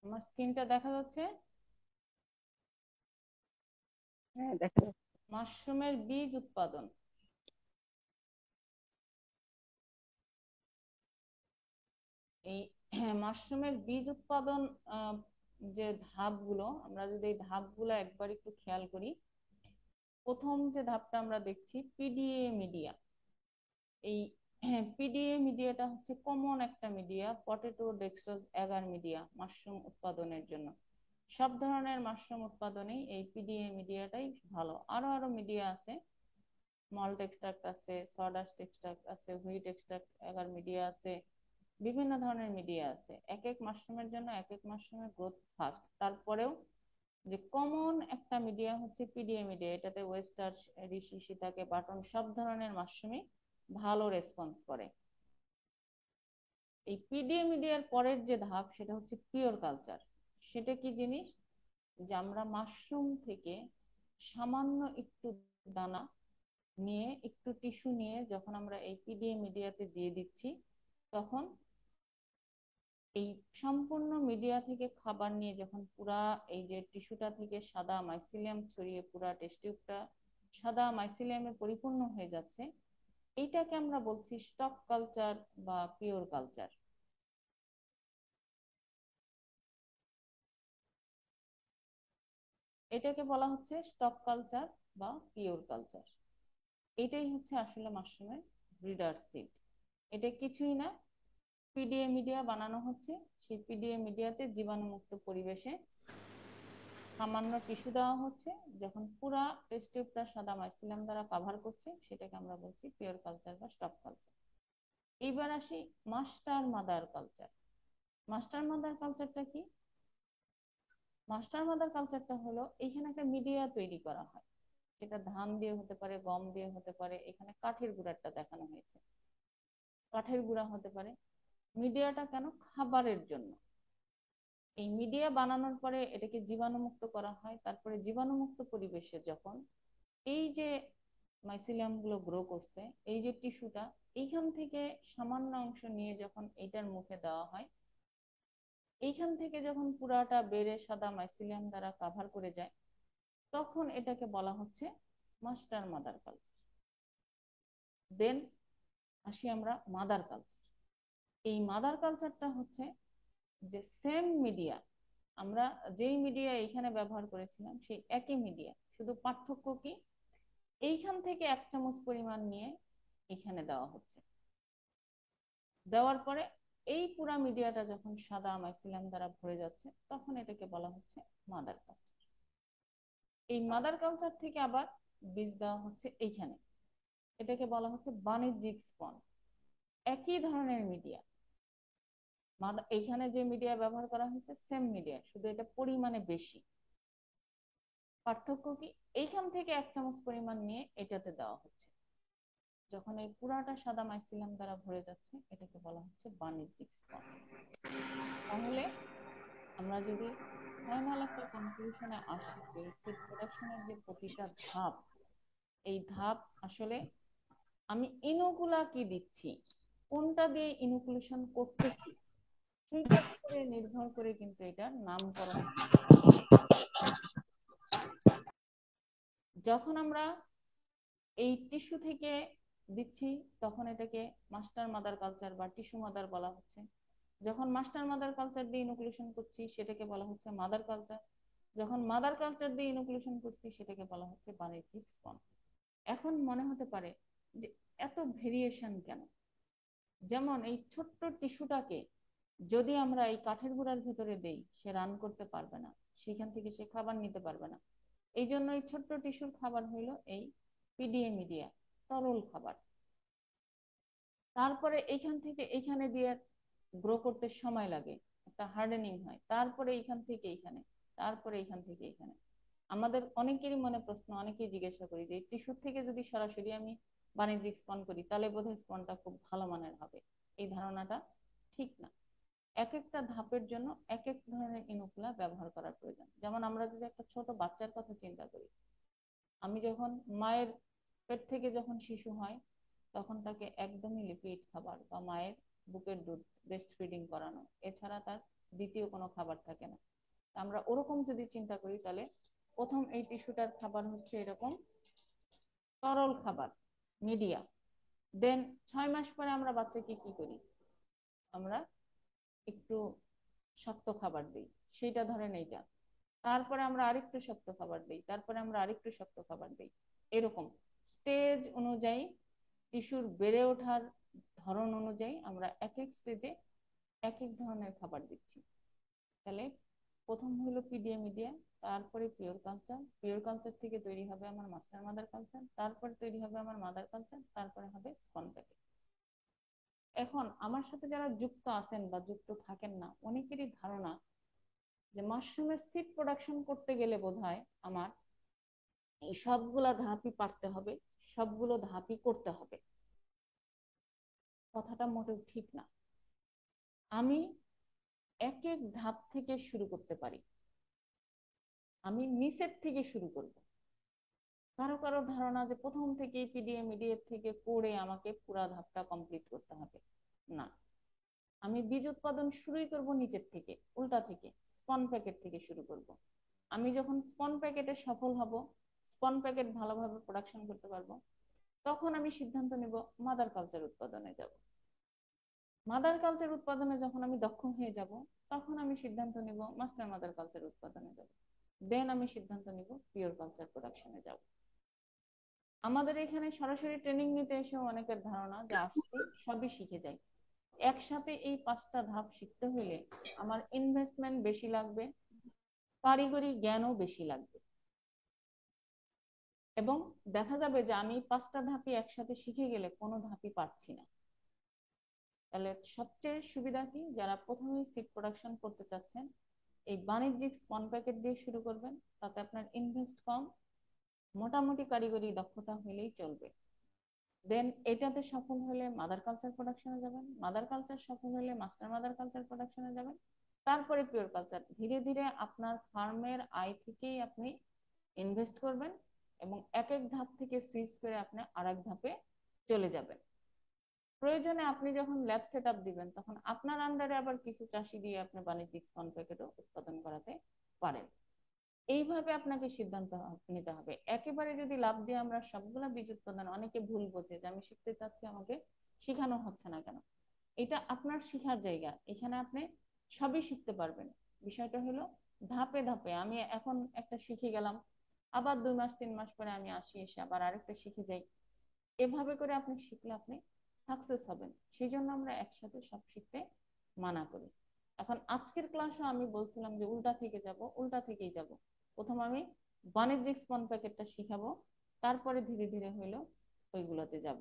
আমার স্ক্রিনটা দেখা যাচ্ছে। হ্যাঁ, দেখা যাচ্ছে। মাশরুমের বীজ উৎপাদন। এই মাশরুমের বীজ উৎপাদন আহ, যে ধাপগুলো, আমরা যদি এই ধাপগুলো একবার একটু খেয়াল করি। প্রথম যে ধাপটা আমরা দেখছি পিডিএ মিডিয়া। এই পিডিএ মিডিয়াটা হচ্ছে কমন একটা মিডিয়া, পটেটো ডেক্সট্রোজ এগার মিডিয়া মাশরুম উৎপাদনের জন্য। সব ধরনের মাশরুম উৎপাদনেই এই পিডিএ মিডিয়াটাই ভালো। আরো আরো মিডিয়া আছে, মল্ট এক্সট্রাক্ট আছে, সডাস্ট এক্সট্রাক্ট আছে, হুইট এক্সট্রাক্ট এগার মিডিয়া আছে, বিভিন্ন ধরনের মিডিয়া আছে। এক এক মাশরুমের জন্য এক এক মাশরুমের গ্রোথ ফাস্ট। তারপরেও যে কমন একটা মিডিয়া হচ্ছে পিডিএ মিডিয়া, এটাতে ওয়েস্টার, ঋষি, সীতাকে, বাটন সব ধরনের মাশরুমই ভালো রেসপন্স করে। এই পিডিএ মিডিয়ার পরের যে ধাপ সেটা হচ্ছে পিওর কালচার। সেটা কি জিনিস? যে আমরা মাশরুম থেকে সামান্য একটু দানা নিয়ে, একটু টিস্যু নিয়ে যখন আমরা এই পিডিএ মিডিয়াতে দিয়ে দিচ্ছি, তখন এই সম্পূর্ণ মিডিয়া থেকে খাবার নিয়ে যখন পুরা এই যে টিস্যুটা থেকে সাদা মাইসিলিয়াম ছড়িয়ে পুরা টেস্ট টিউবটা সাদা মাইসিলিয়ামে পরিপূর্ণ হয়ে যাচ্ছে, এইটাকে আমরা বলছি স্টক কালচার বা পিওর কালচার। এটাকে বলা হচ্ছে স্টক কালচার বা পিওর কালচার। এটাই হচ্ছে আসলে মাশরুমের ব্রিডার সিড। এটা কিছুই না, পিডিএ মিডিয়া বানানো হচ্ছে। সেই পিডিএ মিডিয়াতে জীবাণুমুক্ত পরিবেশে সামান্য টিস্যু দেওয়া হচ্ছে, যখন পুরা টেস্ট টিউবটা সাদা মাইসিলাম দ্বারা কাভার করছে, সেটাকে আমরা বলছি পিওর কালচার বা স্টক কালচার। এইবার আসি master mother culture. Master mother কালচারটা কি? মাস্টার মাদার কালচারটা হলো এইখানে একটা মিডিয়া তৈরি করা হয়। সেটা ধান দিয়ে হতে পারে, গম দিয়ে হতে পারে, এখানে কাঠের গুঁড়াটা দেখানো হয়েছে, কাঠের গুঁড়া হতে পারে। মিডিয়াটা কেন? খাবারের জন্য। এই মিডিয়া বানানোর পরে এটাকে জীবাণুমুক্ত করা হয়। তারপরে জীবাণুমুক্ত পরিবেশে যখন এই যে মাইসিলিয়াম গুলো গ্রো করছে, এই যে টিস্যুটা, এইখান থেকে সামান্য অংশ নিয়ে যখন এটার মুখে দেওয়া হয়, এইখান থেকে যখন পুরাটা বেড়ে সাদা মাইসিলিয়াম দ্বারা কাভার করে যায়, তখন এটাকে বলা হচ্ছে মাস্টার মাদার কালচার। দেন আসি আমরা মাদার কালচার। এই মাদার কালচারটা হচ্ছে যে সেম মিডিয়া, আমরা যেই মিডিয়া এখানে ব্যবহার করেছিলাম সেই একই মিডিয়া, শুধু পার্থক্য কি? এইখান থেকে 1 চামচ পরিমাণ নিয়ে এখানে দেওয়া হচ্ছে। দেওয়ার পরে এই পুরা মিডিয়াটা যখন সাদা মাইসিলাম দ্বারা ভরে যাচ্ছে, তখন এটাকে বলা হচ্ছে মাদার কালচার। এই মাদার কালচার থেকে আবার বীজ দেওয়া হচ্ছে এইখানে, এটাকে বলা হচ্ছে বাণিজ্যিক স্পন। একই ধরনের মিডিয়া, এইখানে যে মিডিয়া ব্যবহার করা হয়েছে সেম মিডিয়া, শুধু এটা পরিমাণে বেশি। পার্থক্য কি? এইখান থেকে 1 চামচ পরিমাণ নিয়ে এটাতে দেওয়া হচ্ছে। যখন এই পুরাটা সাদা মাইসিলাম দ্বারা ভরে যাচ্ছে, এটাকে বলা হচ্ছে বাণিজ্যিক স্পন। তাহলে আমরা যদি ফাইনাল একটা কনক্লুশনে আসি যে সিড প্রোডাকশনের যে প্রতিটা ধাপ, এই ধাপ আসলে আমি ইনোকুলা কি দিচ্ছি, কোনটা দিয়ে ইনোকুলেশন করতেছি, সেইটার উপরে নির্ভর করে কিন্তু এটার নামকরণ। যখন আমরা এই টিস্যু থেকে দিচ্ছি, তখন এটাকে মাস্টার মাদার কালচার বা টিস্যু মাদার বলা হচ্ছে। যখন মাস্টার মাদার কালচার দিয়ে ইনোকুলেশন করছি, সেটাকে বলা হচ্ছে মাদার কালচার। যখন মাদার কালচার দিয়ে ইনোকুলেশন করছি, সেটাকে বলা হচ্ছে বাণিজ্যিক স্পন। এখন মনে হতে পারে যে এত ভেরিয়েশন কেন? যেমন এই ছোট্ট টিস্যুটাকে যদি আমরা এই কাঠের গুঁড়ার ভেতরে দেই, সে রান করতে পারবে না, সেখান থেকে সে খাবার নিতে পারবে না। এই জন্য এই ছোট্ট টিস্যুর খাবার হইলো এই পিডিএ মিডিয়া, তরল খাবার। তারপরে এইখান থেকে এইখানে দিয়ে গ্রো করতে সময় লাগে, একটা হার্ডেনিং হয়, তারপরে এইখান থেকে এইখানে, তারপরে এইখান থেকে এইখানে। আমাদের অনেকেরই মনে প্রশ্ন, অনেকেই জিজ্ঞাসা করি যে টিস্যু থেকে যদি সরাসরি আমি বাণিজ্যিক স্পন করি, তাহলে বোধহয় স্পনটা খুব ভালো মানের হবে। এই ধারণাটা ঠিক না। এক একটা ধাপের জন্য এক এক ধরনের ইনোকুলা ব্যবহার করার প্রয়োজন। যেমন আমরা যদি একটা ছোট বাচ্চার কথা চিন্তা করি, আমি যখন মায়ের পেট থেকে যখন শিশু হয়, তখন তাকে একদমই লিকুইড খাবার বা মায়ের বুকের দুধ, ব্রেস্ট ফিডিং করানো, এছাড়া তার দ্বিতীয় কোনো খাবার থাকে না। আমরা ওরকম যদি চিন্তা করি তাহলে প্রথম এই টিস্যুটার খাবার হচ্ছে এরকম তরল খাবার, মিডিয়া। দেন 6 মাস পরে আমরা বাচ্চাকে কি করি, আমরা একটু শক্ত খাবার দিই, সেটা ধরেন এইটা। তারপরে আমরা আরেকটু শক্ত খাবার দিই, তারপরে আমরা আরেকটু শক্ত খাবার দিই। এরকম স্টেজ অনুযায়ী, টিস্যুর বেড়ে ওঠার ধরন অনুযায়ী আমরা এক এক স্টেজে এক এক ধরনের খাবার দিচ্ছি। তাহলে প্রথম হলো পিডিএ মিডিয়া, তারপরে পিওর কালচার, পিওর কালচার থেকে তৈরি হবে আমার মাস্টার মাদার কালচার, তারপরে তৈরি হবে আমার মাদার কালচার, তারপরে হবে স্পন প্যাকেট। এখন আমার সাথে যারা যুক্ত আছেন বা যুক্ত থাকেন না, অনেকেরই ধারণা যে মাশরুমের সিড প্রোডাকশন করতে গেলে বোধহয় আমার এই সবগুলা ধাপই পারতে হবে, সবগুলো ধাপই করতে হবে। কথাটা মোটেও ঠিক না। আমি এক এক ধাপ থেকে শুরু করতে পারি, আমি নিচের থেকে শুরু করব। কারো কারো ধারণা যে প্রথম থেকে পিডিএ মিডিএ থেকে করে আমাকে পুরা ধাপটা কমপ্লিট করতে হবে। না, আমি বীজ উৎপাদন শুরুই করব নিচের থেকে, উল্টা থেকে, স্পন প্যাকেট থেকে শুরু করব। আমি যখন স্পন প্যাকেটে সফল হব, স্পন প্যাকেট ভালোভাবে প্রোডাকশন করতে পারবো, তখন আমি সিদ্ধান্ত নিব মাদার কালচার উৎপাদনে যাব। মাদার কালচার উৎপাদনে যখন আমি দক্ষ হয়ে যাব, তখন আমি সিদ্ধান্ত নিব মাস্টার মাদার কালচার উৎপাদনে যাব। দেন আমি সিদ্ধান্ত নিব পিওর কালচার প্রোডাকশনে যাব। আমাদের এখানে সরাসরি ট্রেনিং নিতে এসেও অনেকের ধারণা যে আসছি সবই শিখে যাই। একসাথে এই 5টা ধাপ শিখতে হলে আমার ইনভেস্টমেন্ট বেশি লাগবে, কারিগরি জ্ঞানও বেশি লাগবে, এবং দেখা যাবে যে আমি 5টা ধাপই একসাথে শিখে গেলে কোনো ধাপই পারছি না। তাহলে সবচেয়ে সুবিধা কি, যারা প্রথমেই সিড প্রোডাকশন করতে চাচ্ছেন, এই বাণিজ্যিক স্পন প্যাকেট দিয়ে শুরু করবেন। তাতে আপনার ইনভেস্ট কম, মোটামুটি কারিগরি দক্ষতা হলেই চলবে। দেন এটাতে সফল হলে মাদার কালচার প্রোডাকশনে যাবেন, মাদার কালচার সফল হলে মাস্টার মাদার কালচার প্রোডাকশনে যাবেন, তারপরে পিওর কালচার। ধীরে ধীরে আপনার ফার্মের আয় থেকেই আপনি ইনভেস্ট করবেন এবং এক এক ধাপ থেকে সুইচ করে আপনি আরেক ধাপে চলে যাবেন। প্রয়োজনে আপনি যখন ল্যাব সেট আপ দিবেন, তখন আপনার আন্ডারে আবার কিছু চাষি দিয়ে আপনি বাণিজ্যিক স্পন প্যাকেটও উৎপাদন করাতে পারেন। এইভাবে আপনাকে সিদ্ধান্ত নিতে হবে। একেবারে যদি লাভ দিয়ে আমরা সবগুলা বীজ উৎপাদন, অনেকে ভুল বোঝে যে আমি শিখতে চাচ্ছি, আমাকে শেখানো হচ্ছে না কেন। এটা আপনার শিখার জায়গা, এখানে আপনি সবই শিখতে পারবেন। বিষয়টা হলো ধাপে ধাপে। আমি এখন একটা শিখে গেলাম, আবার 2 মাস 3 মাস পরে আমি আসি, এসে আবার আরেকটা শিখে যাই। এভাবে করে আপনি শিখলে আপনি সাকসেস হবেন। সেই জন্য আমরা একসাথে সব শিখতে মানা করি। এখন আজকের ক্লাসও আমি বলছিলাম যে উল্টা থেকে যাব, উল্টা থেকেই যাব। প্রথম আমি বাণিজ্যিক স্পন প্যাকেটটা শিখাবো, তারপরে ধীরে ধীরে হইলো ওইগুলোতে যাব।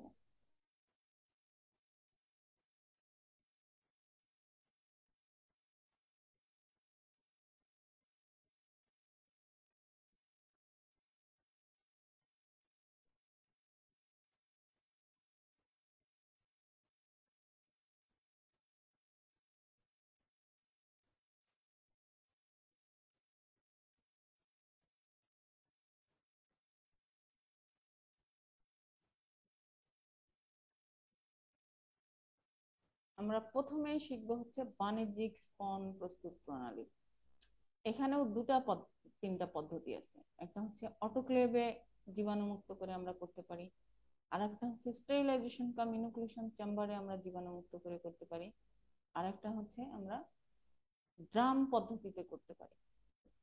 আমরা প্রথমেই শিখবো হচ্ছে বাণিজ্যিক স্পন প্রস্তুত প্রণালী। এখানেও 3টা পদ্ধতি আছে। একটা হচ্ছে অটোক্লেভে জীবাণুমুক্ত করে আমরা করতে পারি, আর একটা হচ্ছে স্টেরিলাইজেশন কাম ইনোকুলেশন চেম্বারে আমরা জীবাণুমুক্ত করে করতে পারি, আর একটা হচ্ছে আমরা ড্রাম পদ্ধতিতে করতে পারি।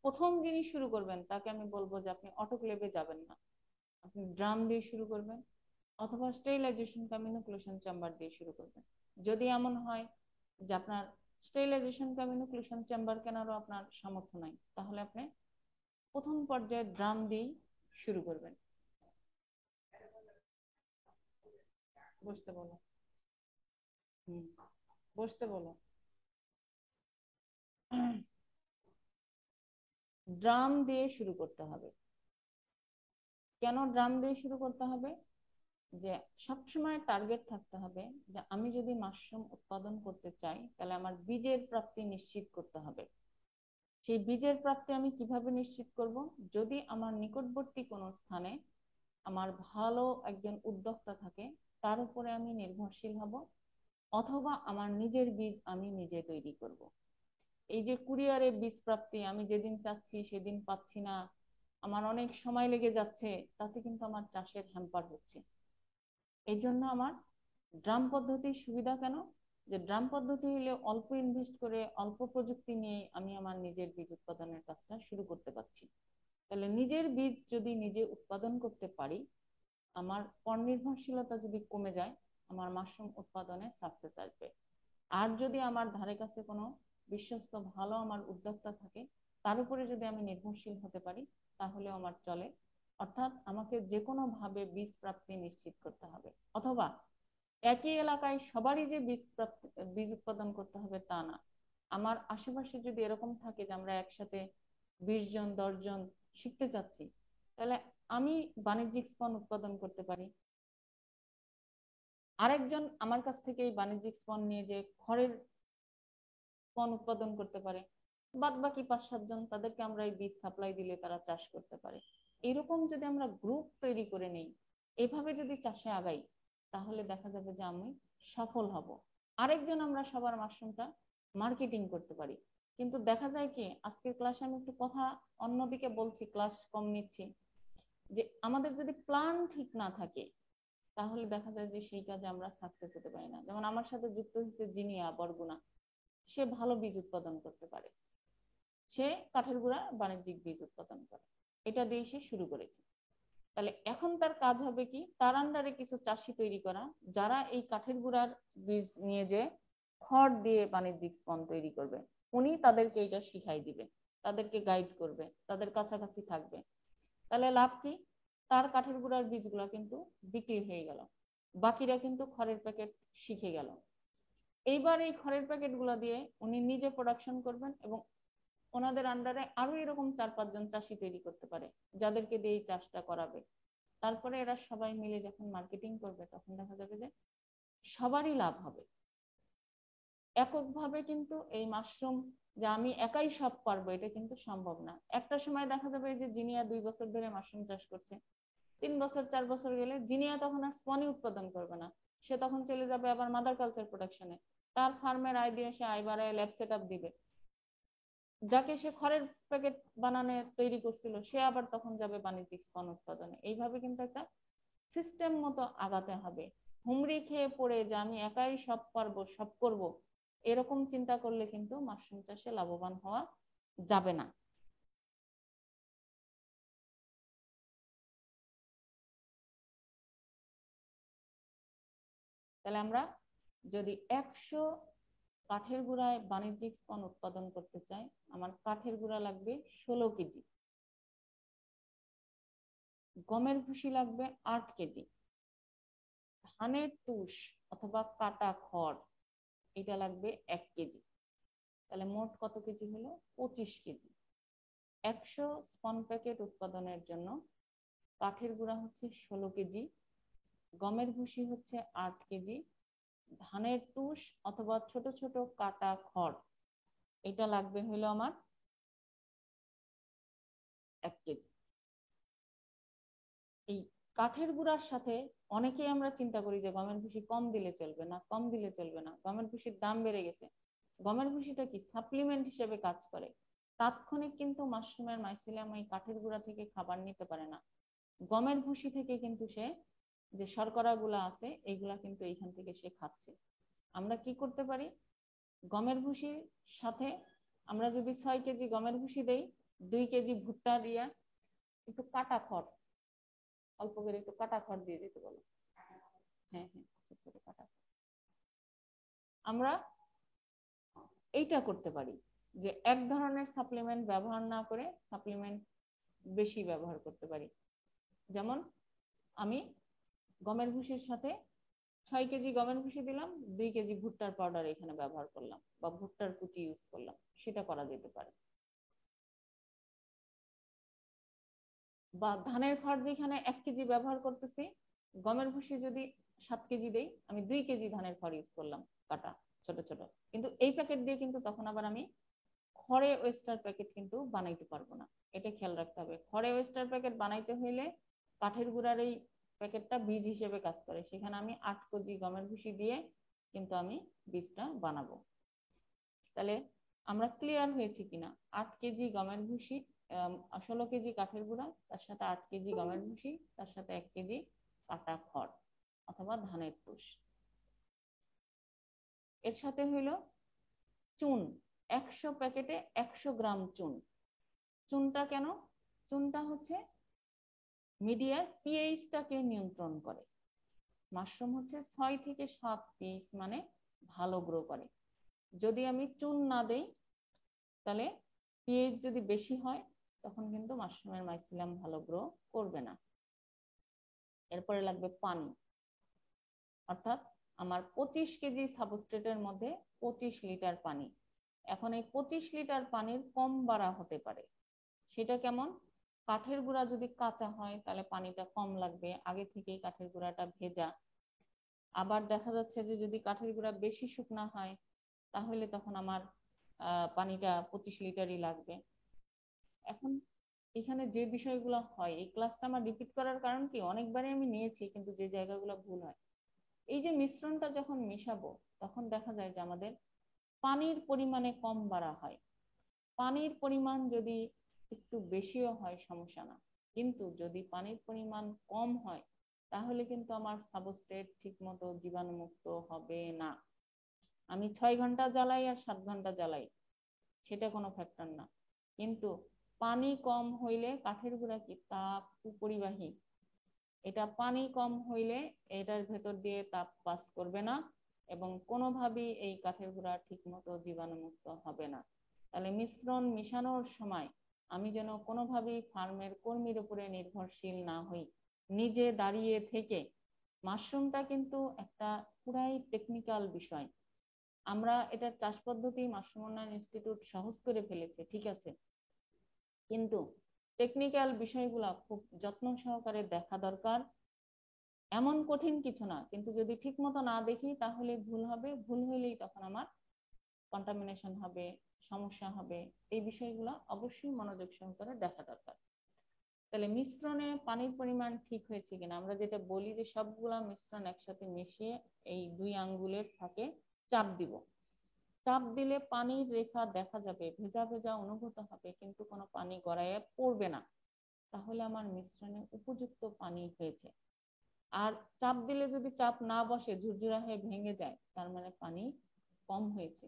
প্রথম যিনি শুরু করবেন তাকে আমি বলবো যে আপনি অটোক্লেভে যাবেন না, আপনি ড্রাম দিয়ে শুরু করবেন, অথবা স্টেরিলাইজেশন কাম ইনোকুলেশন চেম্বার দিয়ে শুরু করবেন। যদি এমন হয় যে আপনার স্টেরিলাইজেশন কাম ইনোকুলেশন চেম্বার কেনারও আপনার সামর্থ্য নাই, তাহলে আপনি প্রথম পর্যায়ে ড্রাম দিয়েই শুরু করবেন। বসতে বলো। হুম, বসতে বলো। ড্রাম দিয়ে শুরু করতে হবে। কেন ড্রাম দিয়ে শুরু করতে হবে? যে সবসময় টার্গেট থাকতে হবে যে আমি যদি মাশরুম উৎপাদন করতে চাই, তাহলে আমার বীজের প্রাপ্তি নিশ্চিত করতে হবে। সেই বীজের প্রাপ্তি আমি কিভাবে নিশ্চিত করব? যদি আমার নিকটবর্তী কোনো স্থানে আমার ভালো একজন উদ্যোক্তা থাকে, তার উপরে আমি নির্ভরশীল হব, অথবা আমার নিজের বীজ আমি নিজে তৈরি করব। এই যে কুরিয়ারে বীজ প্রাপ্তি, আমি যেদিন চাচ্ছি সেদিন পাচ্ছি না, আমার অনেক সময় লেগে যাচ্ছে, তাতে কিন্তু আমার চাষের হ্যাম্পার হচ্ছে। এই জন্য আমার ড্রাম পদ্ধতির সুবিধা কেন, যে ড্রাম পদ্ধতি হলে অল্প ইনভেস্ট করে অল্প প্রযুক্তি নিয়ে আমি আমার নিজের বীজ উৎপাদনের কাজটা শুরু করতে পারছি। তাহলে নিজের বীজ যদি নিজে উৎপাদন করতে পারি, আমার পরনির্ভরশীলতা যদি কমে যায়, আমার মাশরুম উৎপাদনে সাকসেস আসবে। আর যদি আমার ধারে কাছে কোনো বিশ্বস্ত ভালো আমার উদ্যোক্তা থাকে, তার উপরে যদি আমি নির্ভরশীল হতে পারি, তাহলে আমার চলে। অর্থাৎ আমাকে যে কোনো ভাবে বীজ প্রাপ্তি নিশ্চিত করতে হবে, অথবা একই এলাকায় সবারই যে বীজ প্রাপ্তি বীজ উৎপাদন করতে হবে তা না। আমার আশেপাশে যদি এরকম থাকে যে আমরা একসাথে 20 জন 10 জন শিখতে চাচ্ছি, তাহলে আমি বাণিজ্যিক স্পন উৎপাদন করতে পারি, আরেকজন আমার কাছ থেকে এই বাণিজ্যিক স্পন নিয়ে যে খড়ের স্পন উৎপাদন করতে পারে, বাদ বাকি 5-7 জন তাদেরকে আমরা এই বীজ সাপ্লাই দিলে তারা চাষ করতে পারে। এরকম যদি আমরা গ্রুপ তৈরি করে নেই, এভাবে যদি চাষে আগাই, তাহলে দেখা যাবে যে আমি সফল হব। আরেকজন আমরা সবার মাশরুমটা মার্কেটিং করতে পারি। কিন্তু দেখা যায় কি, আজকের ক্লাসে আমি একটু কথা অন্যদিকে বলছি, ক্লাস কম নিচ্ছি, যে আমাদের যদি প্ল্যান ঠিক না থাকে, তাহলে দেখা যায় যে সেই কাজে আমরা সাকসেস হতে পারি না। যেমন আমার সাথে যুক্ত হয়েছে জিনিয়া বরগুনা, সে ভালো বীজ উৎপাদন করতে পারে, সে কাঠের গুঁড়া বাণিজ্যিক বীজ উৎপাদন করে, এটা দিয়ে সে শুরু করেছে। তাহলে এখন তার কাজ হবে কি, তার আন্ডারে কিছু চাষি তৈরি করা, যারা এই কাঠের গুঁড়ার বীজ নিয়ে যে খড় দিয়ে বাণিজ্যিক স্পন তৈরি করবে, উনি তাদেরকে এটা শিখাই দিবে, তাদেরকে গাইড করবে, তাদের কাছাকাছি থাকবে। তাহলে লাভ কি, তার কাঠের গুঁড়ার বীজগুলো কিন্তু বিক্রি হয়ে গেল, বাকিরা কিন্তু খড়ের প্যাকেট শিখে গেল। এইবার এই খড়ের প্যাকেট গুলা দিয়ে উনি নিজে প্রোডাকশন করবেন, এবং ওনাদের আন্ডারে আরো এরকম 4-5 জন চাষি তৈরি করতে পারে, যাদেরকে দিয়ে এই চাষটা করাবে। তারপরে এরা সবাই মিলে যখন মার্কেটিং করবে, তখন দেখা যাবে যে সবারই লাভ হবে। এককভাবে কিন্তু এই মাশরুম যে আমি একাই সব পারবো, এটা কিন্তু সম্ভব না। একটা সময় দেখা যাবে যে জিনিয়া 2 বছর ধরে মাশরুম চাষ করছে, 3 বছর 4 বছর গেলে জিনিয়া তখন আর স্পনই উৎপাদন করবে না, সে তখন চলে যাবে আবার মাদার কালচার প্রোডাকশনে। তার ফার্মের আয় দিয়ে সে আয় বাড়ায় ল্যাব সেট আপ দিবে, যাকে সে খড়ের প্যাকেট বানানো তৈরি করছিল, সে আবার তখন যাবে বাণিজ্যিক স্পন উৎপাদনে। এইভাবে কিন্তু একটা সিস্টেম মতো আগাতে হবে। হুমড়ি খেয়ে পড়ে যে আমি একাই সব পারবো সব করব, এরকম চিন্তা করলে কিন্তু মাশরুম চাষে লাভবান হওয়া যাবে না। তাহলে আমরা যদি 100 কাঠের গুঁড়ায় বাণিজ্যিক স্পন উৎপাদন করতে চাই, আমার কাঠের গুঁড়া লাগবে 16 কেজি, গমের ভুসি লাগবে 8 কেজি, ধানের তুষ অথবা কাটা খড় এটা লাগবে 1 কেজি। তাহলে মোট কত কেজি হলো? 25 কেজি। 100 স্পন প্যাকেট উৎপাদনের জন্য কাঠের গুঁড়া হচ্ছে 16 কেজি, গমের ভুসি হচ্ছে 8 কেজি, ধানের তুষ অথবা ছোট ছোট কাটা খড় এটা লাগবে হলো আমার 1 কেজি। এই কাঠের গুঁড়ার সাথে অনেকেই আমরা চিন্তা করি যে গমের ভুসি কম দিলে চলবে না, কম দিলে চলবে না, গমের ভুসির দাম বেড়ে গেছে। গমের ভুসিটা কি সাপ্লিমেন্ট হিসেবে কাজ করে, তাৎক্ষণিক কিন্তু মাশরুমের মাইসিলিয়াম ওই কাঠের গুঁড়া থেকে খাবার নিতে পারে না। গমের ভুসি থেকে কিন্তু সে যে শর্করা গুলা আছে এইগুলা কিন্তু এইখান থেকে সে খাচ্ছে। আমরা কি করতে পারি, গমের ভুসির সাথে আমরা যদি 6 কেজি গমের ভুসি দেই, 2 কেজি ভুট্টা দিয়া একটু কাটা খড়, অল্প করে একটু কাটা খড় দিয়ে দিতে বলো। হ্যাঁ হ্যাঁ, ছোট ছোট কাটা। আমরা এইটা করতে পারি যে এক ধরনের সাপ্লিমেন্ট ব্যবহার না করে সাপ্লিমেন্ট বেশি ব্যবহার করতে পারি। যেমন আমি গমের ভুসির সাথে 6 কেজি গমের ভুসি দিলাম, 2 কেজি ভুট্টার পাউডার এখানে ব্যবহার করলাম, বা ভুট্টার কুচি ইউজ করলাম, সেটা করা যেতে পারে। বা ধানের খড় যেখানে 1 কেজি ব্যবহার করতেছি, গমের ভুসি যদি 7 কেজি দেই, আমি 2 কেজি ধানের খড় ইউজ করলাম কাটা ছোট ছোট। কিন্তু এই প্যাকেট দিয়ে কিন্তু তখন আবার আমি খড়ে ওয়েস্টার প্যাকেট কিন্তু বানাইতে পারবো না। এটা খেয়াল রাখতে হবে, খড়ে ওয়েস্টার প্যাকেট বানাইতে হইলে কাঠের গুঁড়ার এই প্যাকেটটা বীজ হিসেবে কাজ করে, সেখানে আমি 8 কেজি গমের ভুসি দিয়ে কিন্তু আমি বীজটা বানাবো। তাহলে আমরা ক্লিয়ার হয়েছি কিনা। 8 কেজি গমের ভুসি, 16 কেজি কাঠের গুঁড়া, তার সাথে 8 কেজি গমের ভুসি, তার সাথে 1 কেজি কাটা খড় অথবা ধানের তুষ। এর সাথে হইল চুন, 100 প্যাকেটে 100 গ্রাম চুন। চুনটা কেন? চুনটা হচ্ছে মিডিয়ার পিএইচটাকে নিয়ন্ত্রণ করে। মাশরুম হচ্ছে 6 থেকে 7 পিএইচ মানে ভালো গ্রো করে। যদি আমি চুন না দেই তাহলে পিএইচ যদি বেশি হয় তখন কিন্তু মাশরুমের মাইসিলিয়াম ভালো গ্রো করবে না। এরপরে লাগবে পানি, অর্থাৎ আমার 25 কেজি সাবস্ট্রেটের মধ্যে 25 লিটার পানি। এখন এই 25 লিটার পানির কম বাড়া হতে পারে। সেটা কেমন? কাঠের গুঁড়া যদি কাঁচা হয় তাহলে পানিটা কম লাগবে, আগে থেকেই কাঠের গুঁড়াটা ভেজা। আবার দেখা যাচ্ছে যে যদি কাঠের গুঁড়া বেশি শুকনা হয় তাহলে তখন আমার পানিটা 25 লিটারই লাগবে। এখন এখানে যে বিষয়গুলো হয়, এই ক্লাসটা আমার রিপিট করার কারণ কি, অনেকবারই আমি নিয়েছি কিন্তু যে জায়গাগুলো ভুল হয়, এই যে মিশ্রণটা যখন মেশাবো তখন দেখা যায় যে আমাদের পানির পরিমাণে কম বাড়া হয়। পানির পরিমাণ যদি একটু বেশিও হয় সমস্যা না, কিন্তু যদি পানির পরিমাণ কম হয় তাহলে কিন্তু আমার সাবস্ট্রেট ঠিক মতো জীবাণুমুক্ত হবে না। আমি 6 ঘন্টা জ্বালাই আর 7 ঘন্টা জ্বালাই সেটা কোনো ফ্যাক্টর না, কিন্তু পানি কম হইলে কাঠের গুঁড়া কি তাপ উপরিবাহী, এটা পানি কম হইলে এটার ভেতর দিয়ে তাপ পাস করবে না এবং কোনোভাবেই এই কাঠের গুঁড়া ঠিক মতো জীবাণুমুক্ত হবে না। তাহলে মিশ্রণ মিশানোর সময় আমি যেন কোনোভাবেই ফার্মের কর্মীর উপরে নির্ভরশীল না হই, নিজে দাঁড়িয়ে থেকে। মাশরুমটা কিন্তু একটা পুরাই টেকনিক্যাল বিষয়। আমরা এটার চাষ পদ্ধতি মাশরুম উন্নয়ন ইনস্টিটিউট সহজ করে ফেলেছে, ঠিক আছে, কিন্তু টেকনিক্যাল বিষয়গুলা খুব যত্ন সহকারে দেখা দরকার। এমন কঠিন কিছু না, কিন্তু যদি ঠিক মতো না দেখি তাহলে ভুল হবে, ভুল হইলেই তখন আমার কন্টামিনেশন হবে, সমস্যা হবে। এই বিষয়গুলো অবশ্যই মনোযোগ সহকারে দেখা দরকার। তাহলে মিশ্রণে পানির পরিমাণ ঠিক হয়েছে কিনা, আমরা যেটা বলি যে সবগুলা মিশ্রণ একসাথে মিশিয়ে এই 2 আঙ্গুলের ফাঁকে চাপ দিব। চাপ দিলে পানির রেখা দেখা যাবে, ভেজা ভেজা অনুভূত হবে, কিন্তু কোনো পানি গড়াইয়া পড়বে না। তাহলে আমার মিশ্রণে উপযুক্ত পানি হয়েছে। আর চাপ দিলে যদি চাপ না বসে, ঝুরঝুরা হয়ে ভেঙে যায়, তার মানে পানি কম হয়েছে।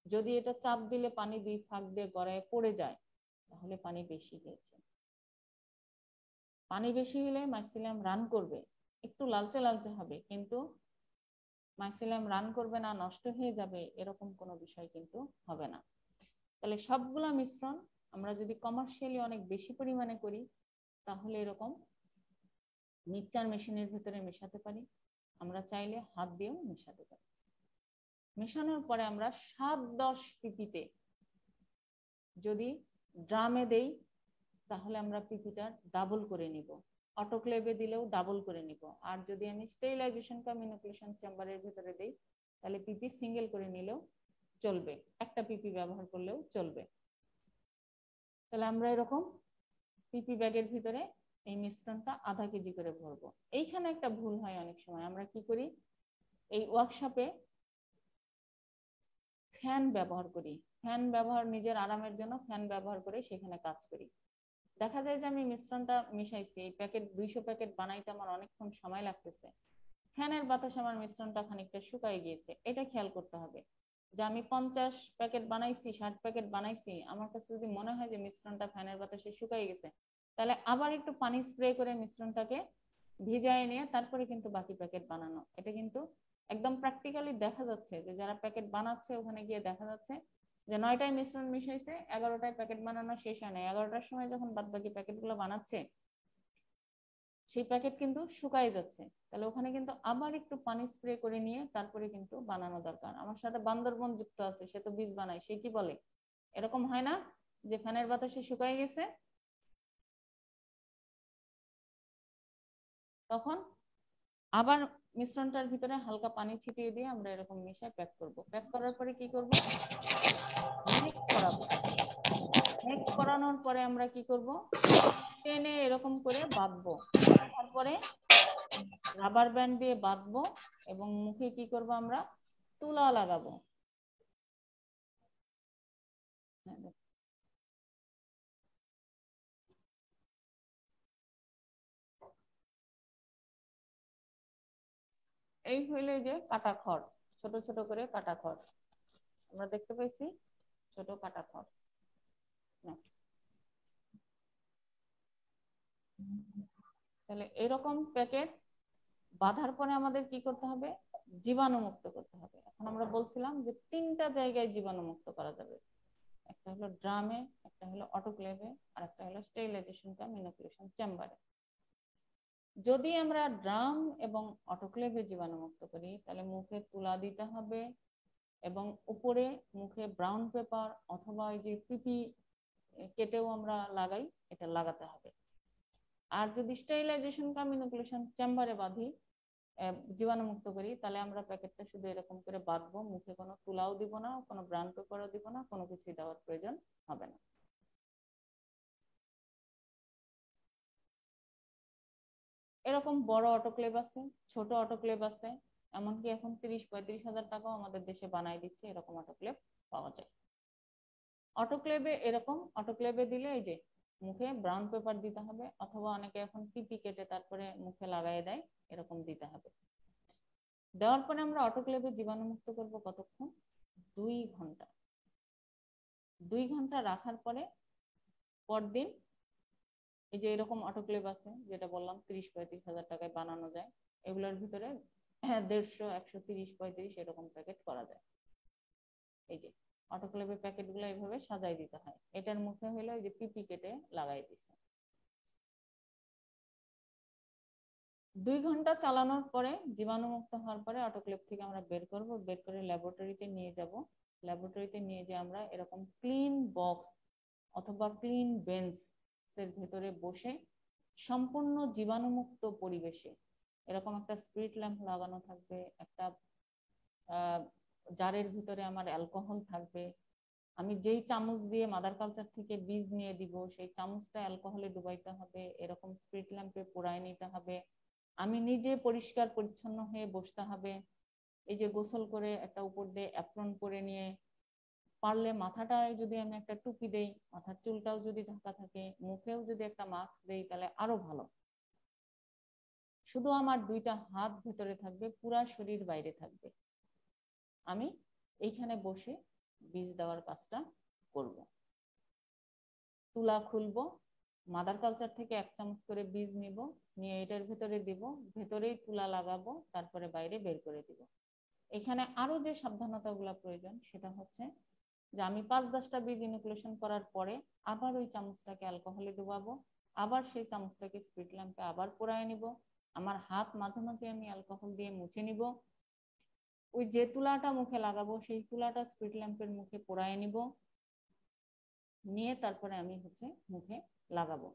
যদি এটা চাপ দিলে পানি 2 ফাঁক দিয়ে গড়ায় পড়ে যায় তাহলে পানি বেশি হয়েছে। পানি বেশি হলে মাইসিলিয়াম রান করবে, একটু লালচে লালচে হবে, কিন্তু মাইসিলিয়াম রান করবে না, নষ্ট হয়ে যাবে এরকম কোনো বিষয় কিন্তু হবে না। তাহলে সবগুলা মিশ্রণ আমরা যদি কমার্শিয়ালি অনেক বেশি পরিমাণে করি তাহলে এরকম মিক্সচার মেশিনের ভিতরে মেশাতে পারি, আমরা চাইলে হাত দিয়েও মেশাতে পারি। মেশানোর পরে আমরা 7-10 পিপিতে যদি ড্রামে দেই তাহলে আমরা পিপিটা ডাবল করে নিব, অটোক্লেভে দিলেও ডাবল করে নিব। আর যদি আমি স্টেরিলাইজেশন কাম ইনোকুলেশন চেম্বারের ভিতরে দেই তাহলে পিপি সিঙ্গেল করে নিলেও চলবে, একটা পিপি ব্যবহার করলেও চলবে। তাহলে আমরা এরকম পিপি ব্যাগের ভিতরে এই মিশ্রণটা আধা কেজি করে ভরবো। এইখানে একটা ভুল হয় অনেক সময়, আমরা কি করি, এই ওয়ার্কশপে ফ্যান ব্যবহার করি, ফ্যান ব্যবহার নিজের আরামের জন্য ফ্যান ব্যবহার করে সেখানে কাজ করি। দেখা যায় যে আমি মিশ্রণটা মিশাইছি, এই প্যাকেট 200 প্যাকেট বানাইতে আমার অনেকক্ষণ সময় লাগতেছে, ফ্যানের বাতাসে আমার মিশ্রণটা খানিকটা শুকায় গিয়েছে। এটা খেয়াল করতে হবে যে আমি 50 প্যাকেট বানাইছি, 60 প্যাকেট বানাইছি, আমার কাছে যদি মনে হয় যে মিশ্রণটা ফ্যানের বাতাসে শুকায় গেছে, তাহলে আবার একটু পানি স্প্রে করে মিশ্রণটাকে ভিজায় নিয়ে তারপরে কিন্তু বাকি প্যাকেট বানানো। এটা কিন্তু একদম প্র্যাকটিক্যালি দেখা যাচ্ছে যে যারা প্যাকেট বানাচ্ছে ওখানে গিয়ে দেখা যাচ্ছে যে 9টায় মিশ্রণ মিশাইছে, 11টায় প্যাকেট বানানো শেষ হয় না, 11টার সময় যখন বাদ বাকি প্যাকেট গুলো বানাচ্ছে সেই প্যাকেট কিন্তু শুকায় যাচ্ছে। তাহলে ওখানে কিন্তু আবার একটু পানি স্প্রে করে নিয়ে তারপরে কিন্তু বানানো দরকার। আমার সাথে বান্দরবন যুক্ত আছে, সে তো বীজ বানায়, সে কি বলে, এরকম হয় না যে ফ্যানের বাতাসে শুকায় গেছে, তখন আবার মিশ্রণটার ভিতরে হালকা পানি ছিটিয়ে দিয়ে আমরা এরকম মিশিয়ে প্যাক করব। প্যাক করার পরে কি করব, নেক করাবো। নেক করানোর পরে আমরা কি করব, টেনে এরকম করে বাঁধবো, তারপরে রাবার ব্যান্ড দিয়ে বাঁধবো এবং মুখে কি করব আমরা তুলা লাগাবো। হ্যাঁ, দেখ। এই হইলো যে কাটা খড়, ছোট ছোট করে কাটা খড় আমরা দেখতে পাইছি, ছোট কাটা খড়। তাহলে এরকম প্যাকেট বাঁধার পরে আমাদের কি করতে হবে? জীবাণু মুক্ত করতে হবে। এখন আমরা বলছিলাম যে 3টা জায়গায় জীবাণু মুক্ত করা যাবে, একটা হলো ড্রামে, একটা হলো অটোক্লেভে, আর একটা হলো স্টেরিলাইজেশন কাম ইনোকুলেশন চেম্বারে। যদি আমরা ড্রাম এবং অটোক্লেভে জীবাণু মুক্ত করি তাহলে মুখে তুলা দিতে হবে এবং উপরে মুখে ব্রাউন পেপার অথবা ওই যে পিপি কেটেও আমরা লাগাই, এটা লাগাতে হবে। আর যদি স্টেরিলাইজেশন কাম ইনোকুলেশন চেম্বারে বাঁধি, জীবাণু মুক্ত করি, তাহলে আমরা প্যাকেটটা শুধু এরকম করে বাঁধবো, মুখে কোনো তুলাও দিব না, কোনো ব্রাউন পেপারও দিব না, কোনো কিছু দেওয়ার প্রয়োজন হবে না। এরকম বড় অটোক্লেভ আছে, ছোট অটোক্লেভ আছে, এমনকি এখন 30-35 হাজার টাকাও আমাদের দেশে বানাই দিচ্ছে, এরকম অটোক্লেভ পাওয়া যায়। অটোক্লেভে এরকম অটোক্লেভে দিলে এই যে মুখে ব্রাউন পেপার দিতে হবে, অথবা অনেকে এখন পিপি কেটে তারপরে মুখে লাগাই দেয়, এরকম দিতে হবে। দেওয়ার পরে আমরা অটোক্লেভে জীবাণুমুক্ত করব কতক্ষণ? 2 ঘন্টা। 2 ঘন্টা রাখার পরে পরদিন এই যে এরকম অটোক্লেভ আছে, যেটা বললাম 30-35 হাজার টাকায় বানানো যায়, এগুলোর ভিতরে 150, 130, 35 এরকম প্যাকেট করা যায়। এই যে অটোক্লেভের প্যাকেট গুলো এইভাবে সাজাই দিতে হয়। এটার মুখে হলো এই যে পিপি কেটে লাগাই দিচ্ছে। 2 ঘন্টা চালানোর পরে জীবাণুমুক্ত হওয়ার পরে অটোক্লেভ থেকে আমরা বের করব, বের করে ল্যাবরেটরিতে নিয়ে যাব। ল্যাবরেটরিতে নিয়ে যে আমরা এরকম ক্লিন বক্স অথবা ক্লিন বেঞ্চ এর ভেতরে বসে সম্পূর্ণ জীবাণুমুক্ত পরিবেশে, এরকম একটা স্পিরিট ল্যাম্প লাগানো থাকবে, একটা জারের ভিতরে আমার অ্যালকোহল থাকবে, আমি যেই চামচ দিয়ে মাদার কালচার থেকে বীজ নিয়ে দিব সেই চামচটা অ্যালকোহলে ডুবাইতে হবে, এরকম স্পিরিট ল্যাম্পে পোড়ায় নিতে হবে। আমি নিজে পরিষ্কার পরিচ্ছন্ন হয়ে বসতে হবে। এই যে গোসল করে একটা উপর দিয়ে অ্যাপ্রন পরে নিয়ে, পারলে মাথাটায় যদি আমি একটা টুপি দেই, মাথার চুলটাও যদি ঢাকা থাকে, মুখেও যদি একটা মাস্ক দেই তাহলে আরো ভালো। শুধু আমার 2টা হাত ভেতরে থাকবে, পুরা শরীর বাইরে থাকবে। আমি এইখানে বসে বীজ দেওয়ার কাজটা করব। তুলা খুলবো, মাদার কালচার থেকে 1 চামচ করে বীজ নিব, নিয়ে এটার ভেতরে দিব, ভেতরেই তুলা লাগাবো, তারপরে বাইরে বের করে দিব। এখানে আরো যে সাবধানতাগুলো প্রয়োজন সেটা হচ্ছে যে আমি 5-10টা বীজ ইনোকুলেশন করার পরে আবার ওই চামচটাকে অ্যালকোহলে ডুবাবো, আবার সেই চামচটাকে স্পিরিট ল্যাম্পে আবার পোড়ায় নিব, আমার হাত মাঝে মাঝে আমি অ্যালকোহল দিয়ে মুছে নিব, ওই যে তুলাটা মুখে লাগাবো সেই তুলাটা স্পিরিট ল্যাম্পের মুখে পোড়ায় নিব, নিয়ে তারপরে আমি মুখে লাগাবো।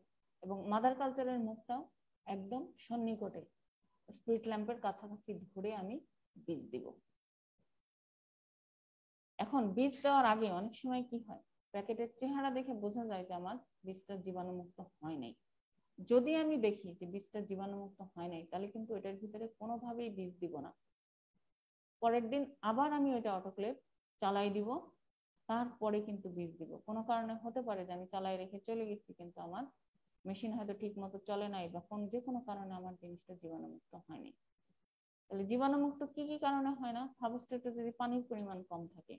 এবং মাদার কালচারের মুখটাও একদম সন্নিকটে স্পিরিট ল্যাম্পের কাছাকাছি ধরে আমি বীজ দিব। এখন বীজ দেওয়ার আগে অনেক সময় কি হয়, প্যাকেটের চেহারা দেখে বোঝা যায় যে আমার বীজটা জীবাণুমুক্ত হয় নাই। যদি আমি দেখি যে বীজটা জীবাণুমুক্ত হয় নাই, তাহলে কিন্তু এটার ভিতরে কোনোভাবেই বীজ দিব না। পরের দিন আবার আমি ওইটা অটোক্লেভ চালাই দিব, তারপরে কিন্তু বীজ দিব। কোনো কারণে হতে পারে যে আমি চালাই রেখে চলে গেছি, কিন্তু আমার মেশিন হয়তো ঠিক মতো চলে নাই, বা যে কোনো কারণে আমার জিনিসটা জীবাণুমুক্ত হয়নি। তাহলে জীবাণুমুক্ত কি কি কারণে হয় না? সাবস্ট্রেটে যদি পানির পরিমাণ কম থাকে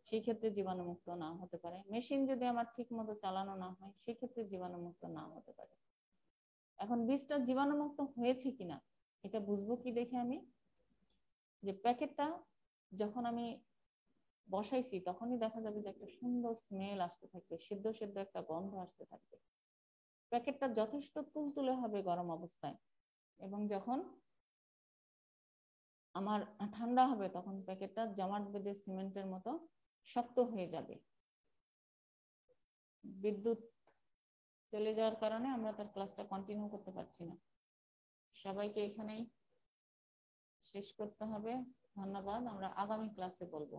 সেই ক্ষেত্রে জীবাণুমুক্ত না হতে পারে। মেশিন যদি আমার ঠিক মতো চালানো না হয় সেক্ষেত্রে জীবাণুমুক্ত না হতে পারে। এখন বীজটা জীবাণুমুক্ত হয়েছে কিনা এটা বুঝবো কি দেখে? আমি যে প্যাকেটটা যখন আমি বসাইছি তখনই দেখা যাবে যে একটা সুন্দর স্মেল আসতে থাকবে, সিদ্ধ সিদ্ধ একটা গন্ধ আসতে থাকবে। প্যাকেটটা যথেষ্ট তুলতুলে হবে গরম অবস্থায়, এবং যখন আমার ঠান্ডা হবে তখন প্যাকেটটা জমাট বেঁধে সিমেন্টের মতো শক্ত হয়ে যাবে। বিদ্যুৎ চলে যাওয়ার কারণে আমরা তার ক্লাসটা কন্টিনিউ করতে পারছি না। সবাইকে এখানেই শেষ করতে হবে। ধন্যবাদ, আমরা আগামী ক্লাসে বলবো।